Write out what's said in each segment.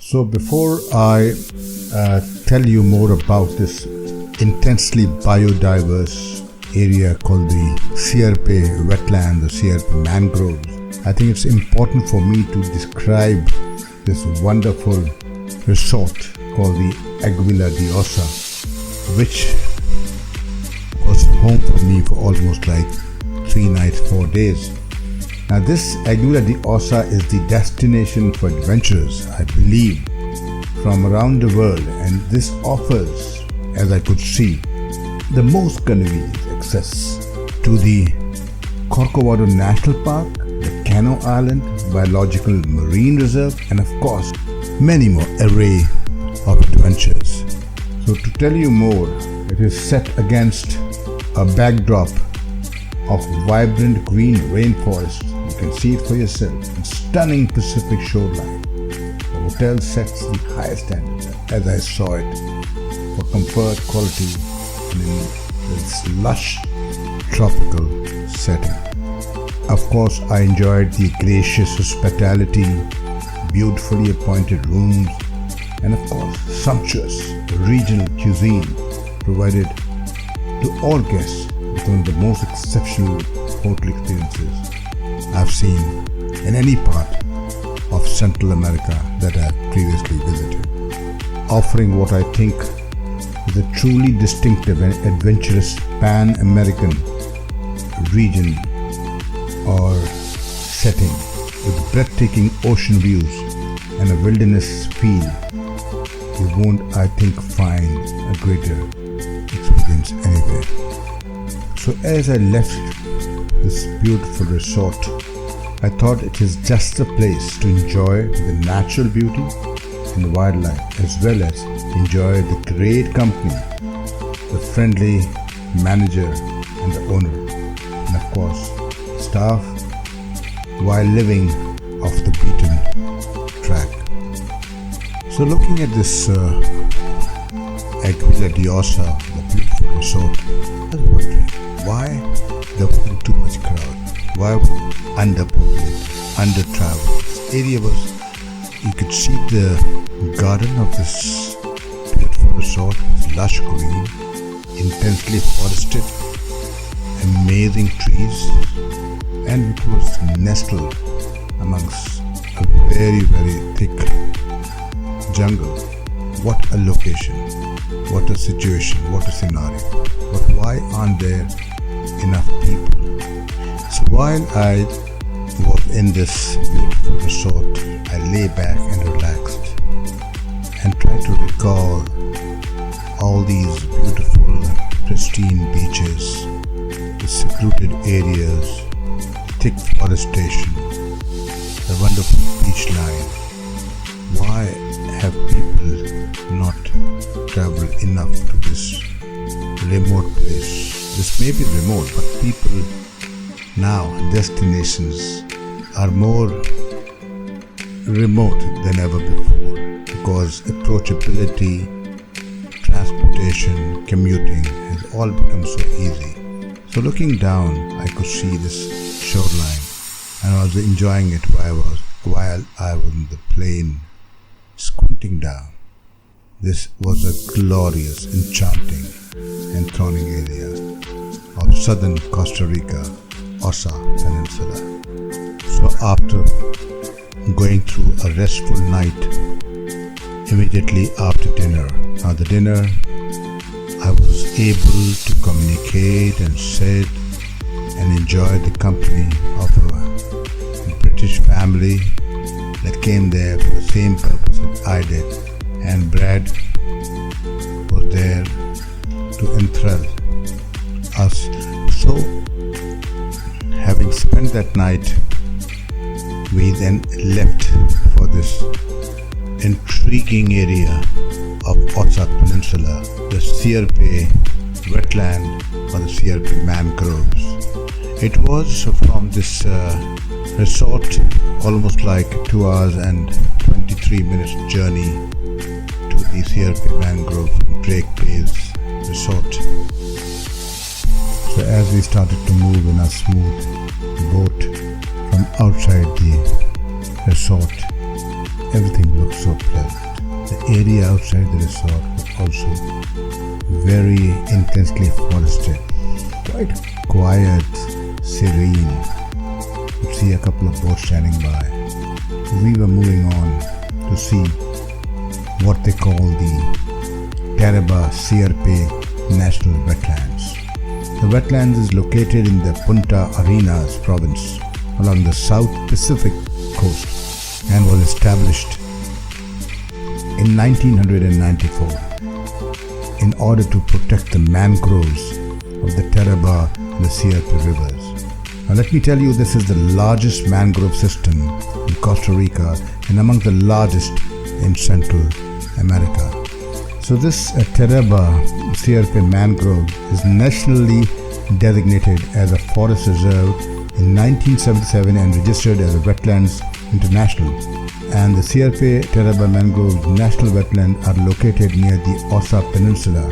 So before I tell you more about this intensely biodiverse area called the Sierpe wetland, the Sierpe mangroves, I think it's important for me to describe this wonderful resort called the AGUILA de Osa, which was home for me for almost like 3 nights, 4 days. Now this AGUILA de Osa is the destination for adventurers, I believe, from around the world, and this offers, as I could see, the most convenient access to the Corcovado National Park, the Cano Island Biological Marine Reserve, and of course many more array of adventures. So to tell you more, it is set against a backdrop of vibrant green rainforest. You can see it for yourself, and stunning Pacific shoreline. The hotel sets the highest standards, as I saw it, for comfort, quality, and in this lush tropical setting. Of course, I enjoyed the gracious hospitality, beautifully appointed rooms, and of course, sumptuous regional cuisine provided to all guests with one of the most exceptional hotel experiences I've seen in any part of Central America that I've previously visited, offering what I think is a truly distinctive and adventurous Pan-American region or setting with breathtaking ocean views and a wilderness feel. You won't, I think, find a greater experience anywhere. So as I left this beautiful resort, I thought it is just a place to enjoy the natural beauty and the wildlife, as well as enjoy the great company, the friendly manager and the owner, and of course staff, while living off the beaten track. So looking at this AGUILA de Osa, the beautiful resort, I was wondering why there wasn't too much crowd, why was it underpopulated, under-traveled. This area was, you could see the garden of this beautiful resort was lush green, intensely forested, amazing trees, and it was nestled amongst a very, very thick jungle. What a location, what a situation, what a scenario. But why aren't there enough people? So while I was in this beautiful resort, I lay back and relaxed and tried to recall all these beautiful, pristine beaches, the secluded areas, thick forestation, the wonderful beach line. Why have people not traveled enough to this remote place? This may be remote, but people now, destinations are more remote than ever before because approachability, transportation, commuting has all become so easy. So looking down, I could see this shoreline and I was enjoying it while I was in the plane, squinting down. This was a glorious, enchanting, enthralling area of southern Costa Rica, Osa Peninsula. So after going through a restful night, immediately after dinner, now the dinner, I was able to communicate and sit and enjoy the company of a British family that came there for the same purpose that I did, and Brad was there to enthrall us. So having spent that night, we then left for this intriguing area of Osa Peninsula, the Sierpe wetland or the Sierpe mangroves. It was from this resort almost like 2 hours and 23 minutes journey to the Sierpe mangrove from Drake Bay's resort. So as we started to move in a smooth boat from outside the resort, everything looked so pleasant. The area outside the resort was also very intensely forested, quite quiet, serene. You see a couple of boats standing by. We were moving on to see what they call the Sierpe National Wetlands. The wetlands is located in the Punta Arenas province along the South Pacific coast and was established in 1994 in order to protect the mangroves of the Taraba and the Sierpe rivers. Now let me tell you, this is the largest mangrove system in Costa Rica and among the largest in Central America. So this Taraba Sierpe mangrove is nationally designated as a forest reserve in 1977 and registered as a Wetlands International. And the Sierpe Taraba Mangrove National Wetland are located near the Osa Peninsula,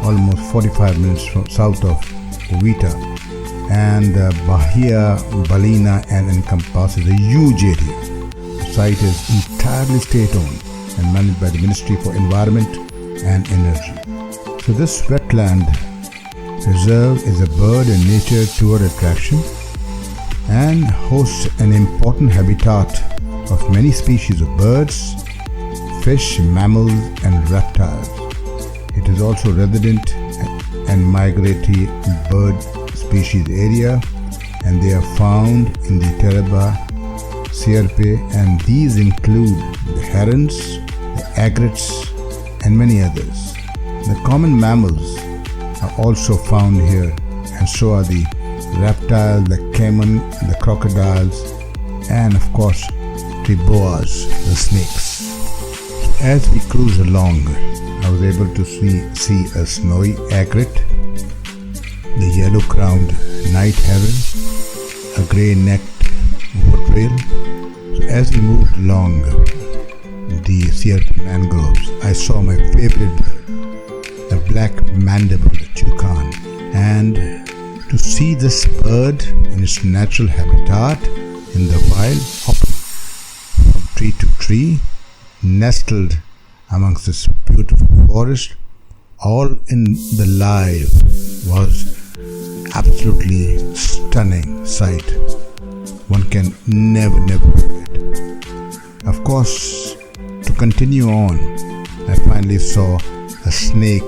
almost 45 minutes south of Uvita, and Bahia Balina, and encompasses a huge area. The site is entirely state-owned and managed by the Ministry for Environment and Energy. So this wetland reserve is a bird and nature tour attraction and hosts an important habitat of many species of birds, fish, mammals and reptiles. It is also resident and migratory bird species area, and they are found in the Taraba, Sierpe, and these include the herons, the egrets and many others. The common mammals are also found here, and so are the reptiles, the caiman, the crocodiles, and of course the boas, the snakes. As we cruise along, I was able to see a snowy egret, the yellow-crowned night heron, a grey-necked woodrail. So as we moved along the Sierpe mangroves, I saw my favorite bird, the black-mandibled toucan. And to see this bird in its natural habitat in the wild, hopping from tree to tree, nestled amongst this beautiful forest, all in the live, was absolutely stunning sight. One can never forget. Of course, to continue on, I finally saw a snake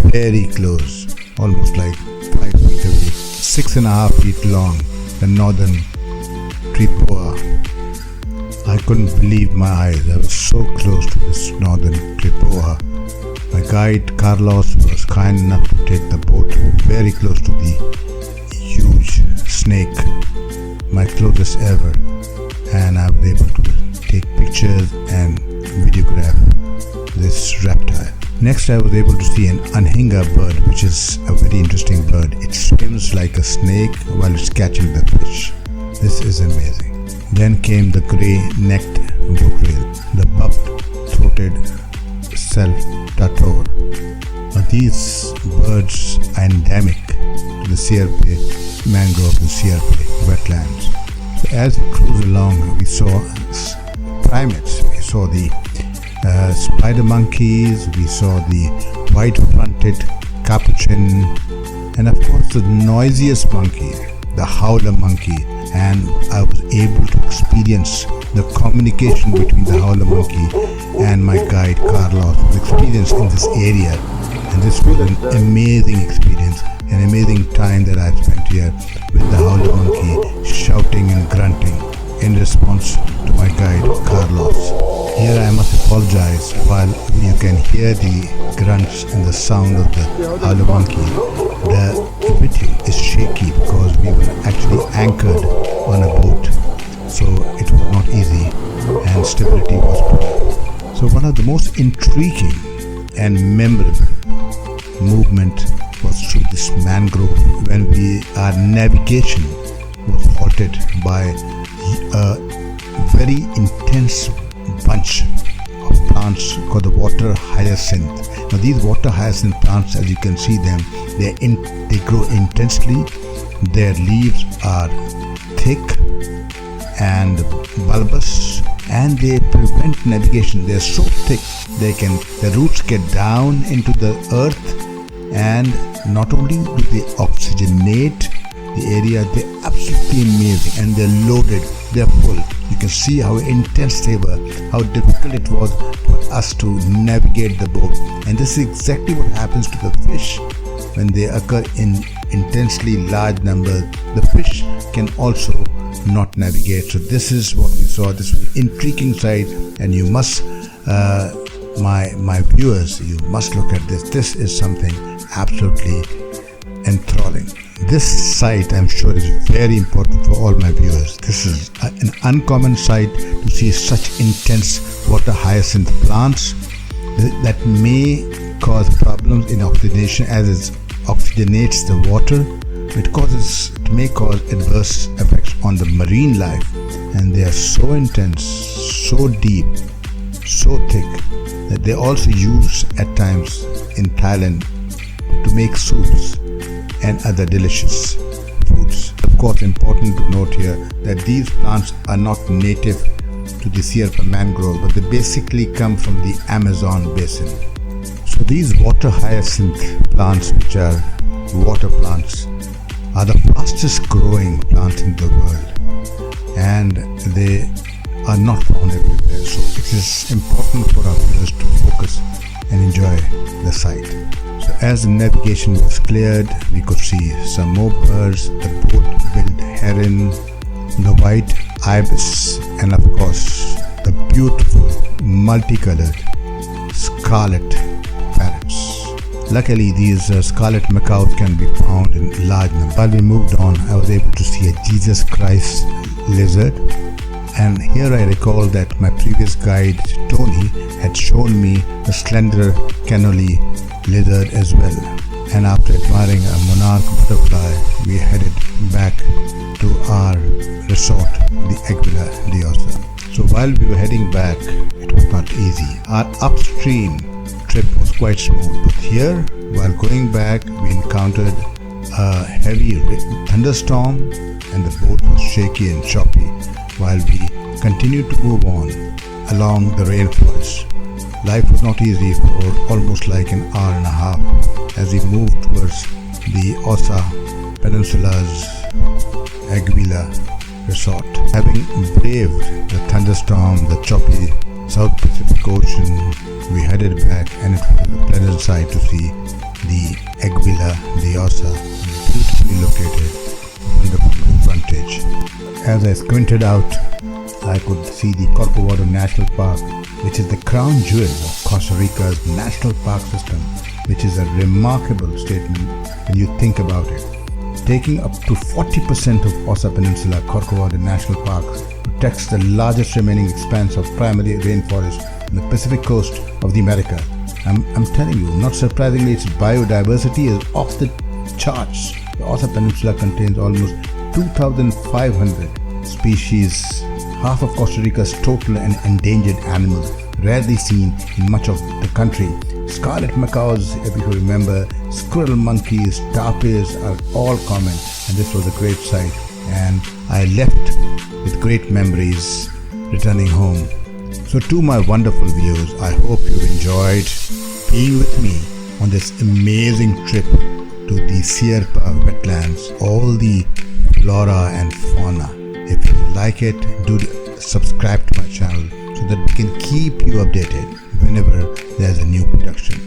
very close, almost like 5 feet away, 6.5 feet long, the northern tree boa. I couldn't believe my eyes. I was so close to this northern tree boa. My guide Carlos was kind enough to take the boat very close to the huge snake, my closest ever, and I was able to take pictures and videograph this reptile. Next, I was able to see an ANHINGA bird, which is a very interesting bird. It swims like a snake while it's catching the fish. This is amazing. Then came the grey-necked woodrail, the buff-throated SALTATOR. These birds are endemic to the Sierpe mangrove, the Sierpe wetlands. So as we cruised along, we saw primates. We saw the spider monkeys, we saw the white-fronted capuchin, and of course the noisiest monkey, the howler monkey. And I was able to experience the communication between the howler monkey and my guide Carlos, the experience in this area. And this was an amazing experience, an amazing time that I spent here with the howler monkey shouting and grunting in response to my guide Carlos. Here I must apologize, while you can hear the grunts and the sound of the howler monkey, the video is shaky because we were actually anchored on a boat, so it was not easy and stability was poor. So one of the most intriguing and memorable movement was through this mangrove when our navigation was halted by a very intense bunch of plants called the water hyacinth. Now these water hyacinth plants, as you can see them, they grow intensely. Their leaves are thick and bulbous and they prevent navigation. They're so thick, the roots get down into the earth, and not only do they oxygenate the area, they're absolutely amazing, and they're loaded, they're full. You can see how intense they were, how difficult it was for us to navigate the boat. And this is exactly what happens to the fish when they occur in intensely large numbers. The fish can also not navigate. So this is what we saw. This was an intriguing sight, and you must, my viewers, you must look at this. This is something absolutely enthralling. This site, I'm sure, is very important for all my viewers. This is an uncommon sight to see such intense water hyacinth plants that may cause problems in oxygenation as it oxygenates the water. It may cause adverse effects on the marine life, and they are so intense, so deep, so thick that they also use at times in Thailand to make soups and other delicious foods. Of course, important to note here that these plants are not native to the Sierpe mangrove, but they basically come from the Amazon basin. So these water hyacinth plants, which are water plants, are the fastest growing plants in the world, and they are not found everywhere. So it is important for our viewers to focus and enjoy the site. So as the navigation was cleared, we could see some more birds, the boat-billed heron, the white ibis, and of course the beautiful multicolored scarlet parrots. Luckily, these scarlet macaws can be found in large numbers. While we moved on, I was able to see a Jesus Christ lizard, and here I recall that my previous guide Tony had shown me the slender CANOLE lizard as well. And after admiring a monarch butterfly, we headed back to our resort, the AGUILA de Osa. So while we were heading back, it was not easy. Our upstream trip was quite smooth, but here, while going back, we encountered a heavy thunderstorm, and the boat was shaky and choppy while we continued to move on along the rainforest. Life was not easy for almost like an hour and a half as we moved towards the Osa Peninsula's AGUILA resort. Having braved the thunderstorm, the choppy South Pacific Ocean, we headed back, and it was a pleasant sight to see the AGUILA de Osa, beautifully located on the frontage. As I squinted out, I could see the CROCODILE National Park, which is the crown jewel of Costa Rica's national park system, which is a remarkable statement when you think about it. Taking up to 40% of Osa Peninsula, CROCODILE National Park protects the largest remaining expanse of primary rainforest on the Pacific coast of the Americas. I'm telling you, not surprisingly, its biodiversity is off the charts. The Osa Peninsula contains almost 2,500 species, half of Costa Rica's total and endangered animals, rarely seen in much of the country. Scarlet macaws, if you remember, squirrel monkeys, tapirs are all common, and this was a great sight, and I left with great memories returning home. So to my wonderful viewers, I hope you enjoyed being with me on this amazing trip to the Sierpe wetlands, all the flora and fauna. If you like it, do subscribe to my channel so that we can keep you updated whenever there's a new production.